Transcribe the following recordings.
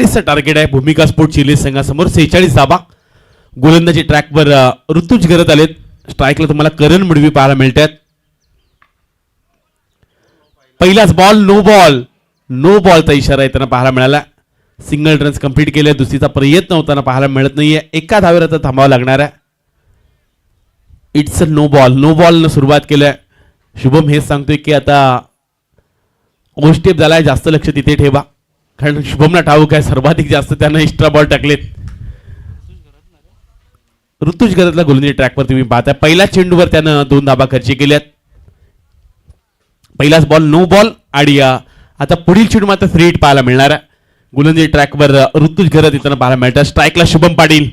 चा टार्गेट आहे भूमिका स्पोर्ट चिली संघासमोर. 46 धाबा. गोलंदाजी ट्रॅकवर ऋतुज करत आलेत. स्ट्राईकला तुम्हाला करण मडवी पाहायला मिळतात. पहिलाच बॉल नो बॉलचा इशारा येताना पाहायला मिळाला. सिंगल रन्स कंप्लीट केले. दुसरीचा प्रयत्न होताना पाहायला मिळत नाहीये. एका धावेवर आता थांबावं लागणार आहे. इट्स अ नो बॉल न सुरुवात केल्या. शुभम हेच सांगतोय की आता ओस्टेप झालाय, जास्त लक्ष तिथे ठेवा, कारण शुभमला ठाऊक आहे सर्वाधिक जास्त त्यानं एक्स्ट्रा बॉल टाकलेत. ऋतुज घरातला गोलंदाजी ट्रॅकवर तुम्ही पाहताय. पहिल्या चेंडूवर त्यानं 2 धाबा खर्च केल्यात. पहिलाच बॉल नो बॉल आणि आता पुढील चेंडू मात्र 3 हिट पाहायला मिळणार आहे. गोलंदाजी ट्रॅकवर ऋतुज घरात येताना पाहायला मिळतात. स्ट्राईकला शुभम पाटील.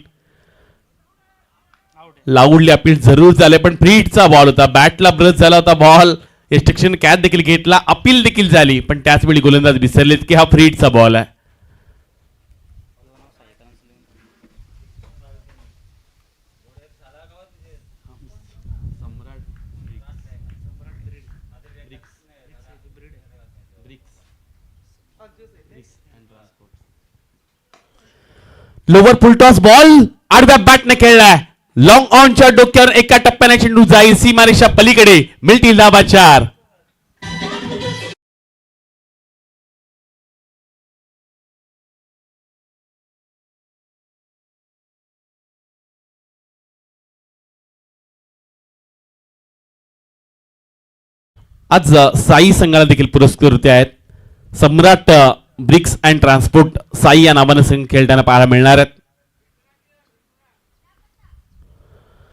लाऊडली अपील जरूर झाले पण 3 हिटचा बॉल होता. बॅटला ब्रश झाला होता बॉल. एक्स्ट्रक्शन कॅच देखील घेतला. अपील देखील झाली पण त्याच वेळी गोलंदाज विसरलेत की हा 3 हिटचा बॉल आहे. लोवर फुलटॉस बॉल आडव्या बॅटने खेळलाय. लॉंग ऑनच्या डोक्यावर एका टप्प्याने चेंडू जाईल सीमारेषा पलीकडे. मिळतील धाबा 4. आज साई संघाला देखील पुरस्कृत आहेत. सम्राट ब्रिक्स अँड ट्रान्सपोर्ट साई या नावानं संघ खेळताना पाहायला मिळणार आहेत.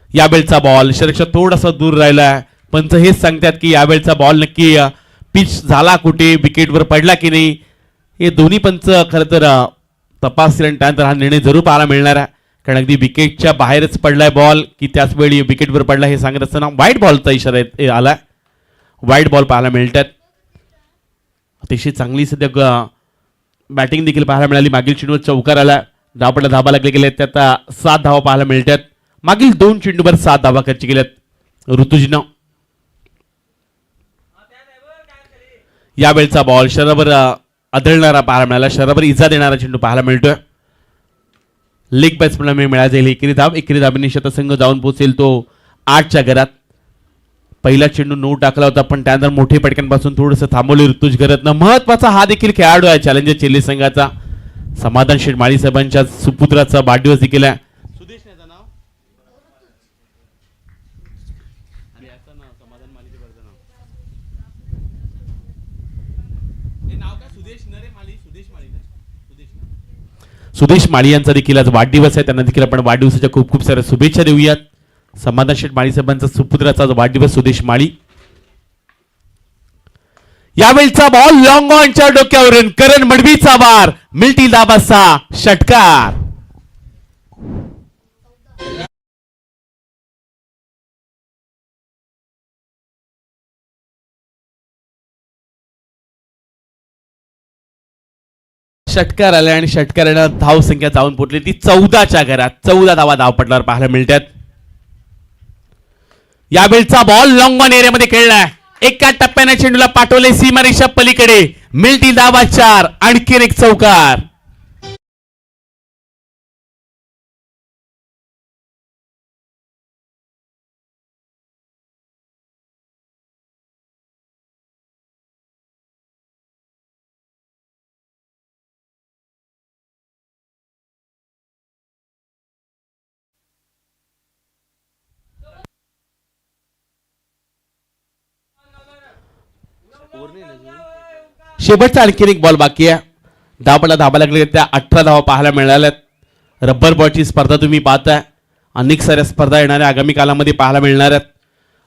यावेळचा बॉल शरीराच्या थोडासा दूर राहिलाय. पंच हेच सांगतात की यावेळचा बॉल नक्की पिच झाला कुठे, विकेटवर पडला की नाही, हे दोन्ही पंच खरं तर तपासतील. त्यानंतर हा निर्णय जरूर पाहायला मिळणार आहे, कारण अगदी विकेटच्या बाहेरच पडलाय बॉल की त्याच वेळी विकेटवर पडला हे सांगत असताना वाईट बॉलचा इशारा आलाय. वाईट बॉल पाहायला मिळतात. अतिशय चांगली सध्या बॅटिंग देखील पाहायला मिळाली. मागील चेंडूवर चौकार आला. धावपडला धाबा लागले गेले. त्यात 7 धावा पाहायला मिळतात. मागील 2 चेंडूवर 7 धावा खर्च केल्यात ऋतुजनं. यावेळचा बॉल शरीरावर आदळणारा पाहायला मिळाला. शरीरावर इजा देणारा चेंडू पाहायला मिळतोय. लेग बॅट्समॅनला मिळायला जाईल एकेरी धाबीने शतसंघ जाऊन पोहोचेल तो 8च्या घरात. पहिला चेंडू 9 टाकला होता पण त्यानंतर मोठे पटक्यांपासून थोडंसं थांबवले ऋतुज घरातनं. महत्वाचा हा देखील खेळाडू आहे चॅलेंजर चेल्ली संघाचा. समाधान शेठ माळी साहेबांच्या सुपुत्राचा वाढदिवस देखील आहे. सुदेश माळी यांचा देखील आज वाढदिवस आहे. त्यांना देखील आपण वाढदिवसाच्या खूप खूप साऱ्या शुभेच्छा देऊयात. समाधान शेठ माळी साहेबांचा सुपुत्राचा वाढदिवस सुदेश माळी. यावेळचा बॉल लॉंग ऑनच्या डोक्यावरून करण मडवीचा वार. मिळतील धाबा 6. षटकार. षटकार आले आणि षटकारानं धाव संख्या जाऊन पोहोचली ती 14च्या घरात. 14 धावा धावपटलावर पाहायला मिळतात. यावेळचा बॉल लॉंग ऑन एरियामध्ये खेळलाय. एका टप्प्याने चेंडूला पाठवले सीमारेषा पलीकडे. मिळतील धावा 4. आणखीन एक चौकार. शेवटचा आणखीन एक बॉल बाकी आहे. धावपडला धाबा लागले त्या 18 धावा पाहायला मिळाल्यात. रब्बर बॉलची स्पर्धा तुम्ही पाहताय. अनेक साऱ्या स्पर्धा येणाऱ्या आगामी कालामध्ये पाहायला मिळणार आहेत.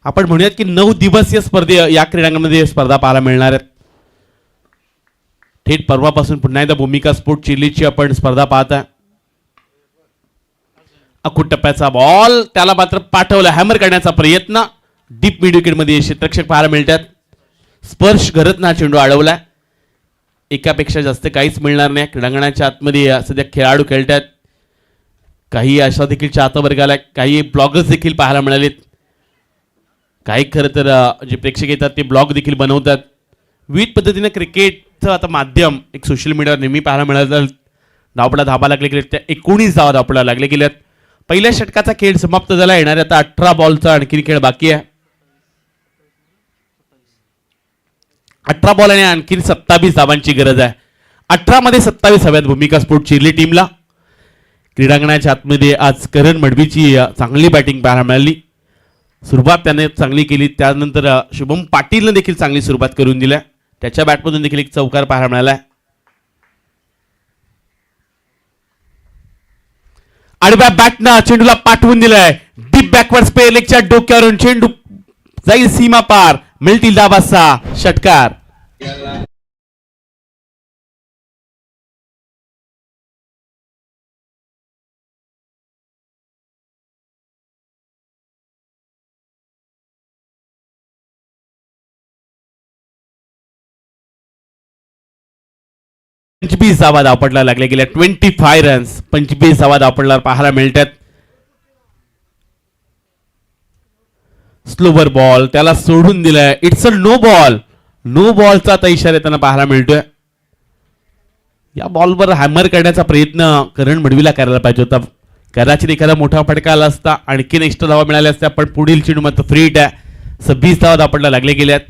आपण म्हणूयात की 9 दिवसीय स्पर्धे या क्रीडांगणामध्ये स्पर्धा पाहायला मिळणार आहेत. थेट परवापासून पुन्हा एकदा भूमिका स्पोर्ट चिलीची आपण स्पर्धा पाहताय. अकुट टप्प्याचा बॉल त्याला मात्र पाठवला. हॅमर करण्याचा प्रयत्न. डीप मिड विकेट मध्ये क्षेत्ररक्षक पाहायला मिळतात. स्पर्श करत ना चेंडू अडवला. एकापेक्षा जास्त काहीच मिळणार नाही. क्रीडांगणाच्या आतमध्ये सध्या खेळाडू खेळतात. काही अशा देखील चाहता वर्गाला काही ब्लॉगर्स देखील पाहायला मिळालेत. काही खरं तर जे प्रेक्षक येतात ते ब्लॉग देखील बनवतात. विविध पद्धतीने क्रिकेटचं आता माध्यम एक सोशल मीडियावर नेहमी पाहायला मिळालं. धावपडा धाबा लागले गेले त्या 19 धावा धावपडा लागले गेल्यात. पहिल्या षटकाचा खेळ समाप्त झाला. येणाऱ्या आता 18 बॉलचा आणखी खेळ बाकी आहे. 18 बॉल आणि आणखी 27 धावांची गरज आहे. 18 मध्ये 27 हव्यात भूमिका स्पोर्ट चिरली टीमला. क्रीडांगणाच्या आतमध्ये आज करण मडवीची चांगली बॅटिंग पाहायला मिळाली. सुरुवात त्याने चांगली केली. त्यानंतर शुभम पाटीलने देखील चांगली सुरुवात करून दिल्या. त्याच्या बॅटमधून देखील एक चौकार पाहायला मिळाला. आडव्या बॅटनं चेंडूला पाठवून दिलाय. डीप बॅकवर्ड स्पेअर लेगच्या डोक्यावरून चेंडू जाईल सीमा पार. मिळतील धावा 6. षटकार. पंचवीस धावा धावपडला लागल्या गेल्या. 25 रन्स 25 धावा धावपडला पाहायला मिळतात. स्लोवर बॉल त्याला सोडून दिलाय. It's a no ball. No बॉलचा आता इशारा त्यांना पाहायला मिळतोय. या बॉलवर हॅमर करण्याचा प्रयत्न करण मडवीला करायला पाहिजे होता. कदाचित एखादा मोठा फटका आला असता. आणखीन एक्स्ट्रा धावा मिळाल्या असत्या. पण पुढील चेंडू मात्र फ्रीट आहे. 26 धावा धावपडला लागले गेल्यात.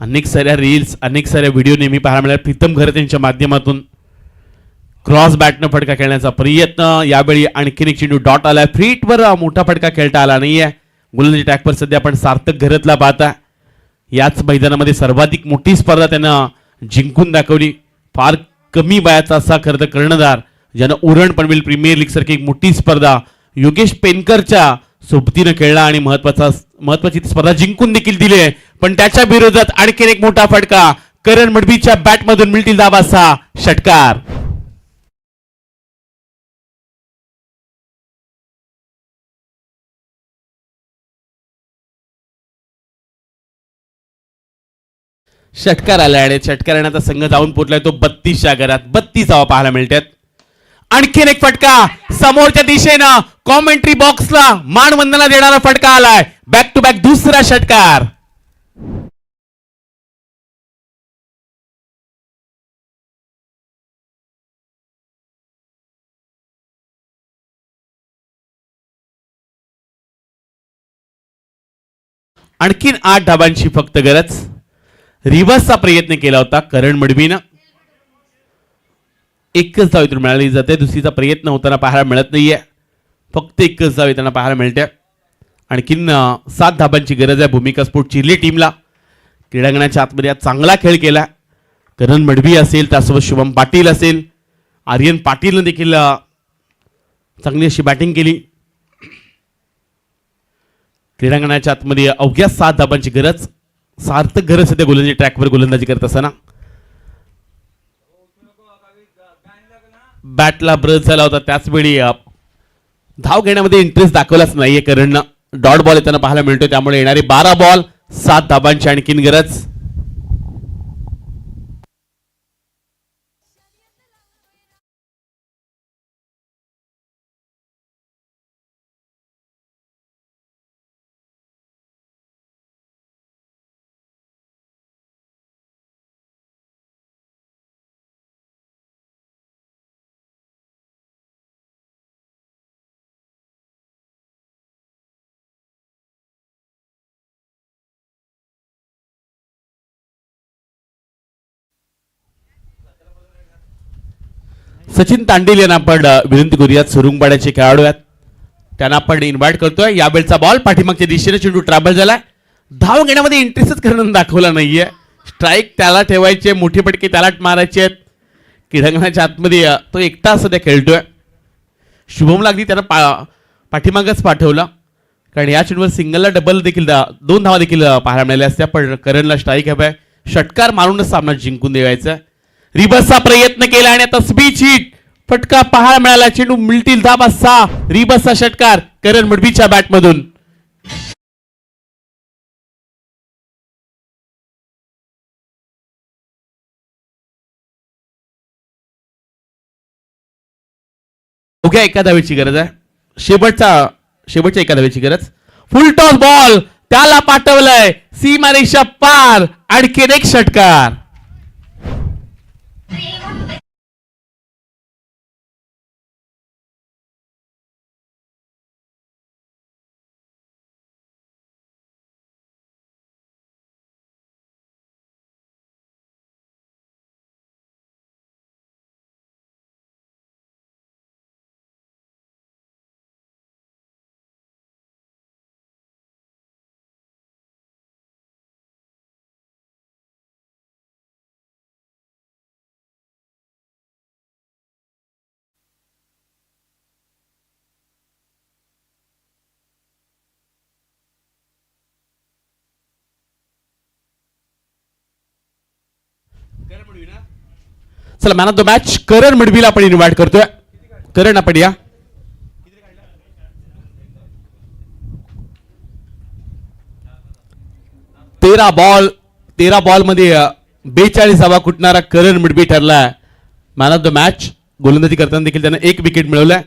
अनेक साऱ्या रील्स अनेक साऱ्या व्हिडिओ नेहमी पाहायला मिळाल्या. प्रीतम घरत यांच्या माध्यमातून क्रॉस बॅटनं फटका खेळण्याचा प्रयत्न. यावेळी आणखीन एक चेंडू डॉट आलाय. फ्रीटवर मोठा फटका खेळता आला नाहीये. गोलंदाजी ट्रॅकवर सध्या आपण सार्थक घरतला पाहता. याच मैदानामध्ये सर्वाधिक मोठी स्पर्धा त्यानं जिंकून दाखवली. फार कमी वयाचा असा खरं तर कर्णधार ज्यानं उरण पनवेल प्रीमियर लीग सारखी एक मोठी स्पर्धा योगेश पेनकरच्या सोबतीनं खेळला आणि महत्वाची स्पर्धा जिंकून देखील दिली. पण त्याच्या विरोधात आणखीन एक मोठा फटका. करण मडवीच्या बॅटमधून मिळतील धावा 6. षटकार. षटकार आला आणि षटकाराने आता संघ जाऊन पोहोचलाय तो 32च्या घरात. 32 धावा पाहायला मिळतात. आणखीन एक फटका समोरच्या दिशेनं कॉमेंट्री बॉक्सला मानवंदना देणारा फटका आलाय. बॅक टू बॅक दुसरा षटकार. आणखीन 8 धाबांची फक्त गरज. रिव्हर्सचा प्रयत्न केला होता करण मडवीनं. एकच धाव इथून मिळाली जाते. दुसरीचा प्रयत्न होताना पाहायला मिळत नाहीये. फक्त एकच धाव त्यांना पाहायला मिळते. आणखीन 7 धाबांची गरज आहे भूमिका स्पोर्ट चिरली टीमला. क्रीडांगणाच्या आतमध्ये चांगला खेळ केला. करण मडवी असेल त्यासोबत शुभम पाटील असेल. आर्यन पाटीलने देखील चांगली अशी बॅटिंग केली. क्रीडांगणाच्या आतमध्ये अवघ्या 7 धाबांची गरज. सार्थक घरत सध्या गोलंदाजी ट्रॅकवर गोलंदाजी करत असताना बॅटला ब्रश झाला होता. त्याचवेळी धाव घेण्यामध्ये इंटरेस्ट दाखवलाच नाहीये करणनं. डॉट बॉल येताना पाहायला मिळतो. त्यामुळे येणारे 12 बॉल 7 धाबांची आणखीन गरज. सचिन तांडेल यांना आपण विनंती करूयात. सुरुंगपाड्याचे खेळाडू आहेत त्यांना आपण इन्व्हाइट करतोय. यावेळचा बॉल पाठीमागच्या दिशेने चेंडू ट्रॅव्हल झालाय. धाव घेण्यामध्ये इंटरेस्टच करणं दाखवला नाहीये. स्ट्राईक त्याला ठेवायचे. मोठे फटके त्याला मारायचे आहेत. क्रीडांगणाच्या आतमध्ये तो एकटा सध्या खेळतोय. शुभमला अगदी त्यानं पाठीमागच पाठवलं. कारण या चेंडूवर सिंगलला डबल देखील 2 धावा देखील पाहायला मिळाल्या असत्या. पण करणला स्ट्राईक हवाय. षटकार मारूनच सामना जिंकून द्यायचा. रिबसचा प्रयत्न केला आणि आता स्पीच हिट फटका पाहायला मिळाला. चेंडू मिळतील धावा 6. रिबसचा षटकार करण मडवीच्या बॅटमधून. ओके, एका धावेची गरज आहे. शेवटच्या एका धावेची गरज. फुल टॉस बॉल त्याला पाठवलंय सीमारेषा पार. आणखीन एक षटकार. चला, मॅन ऑफ द मॅच करण मडवीला आपण इन्व्हाइट करतोय. करण, आपण या. तेरा बॉल मध्ये 42 धावा कुटणारा करण मडवी ठरलाय मॅन ऑफ द मॅच. गोलंदाजी करताना देखील त्यानं 1 विकेट मिळवलाय.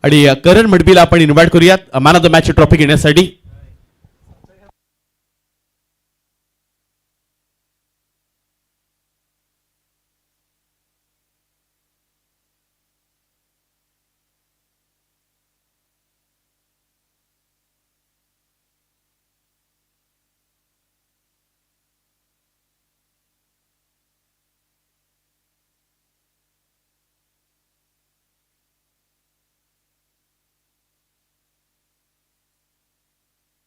आणि करण मडवीला आपण इन्व्हाइट करूयात man of the match trophy घेण्यासाठी.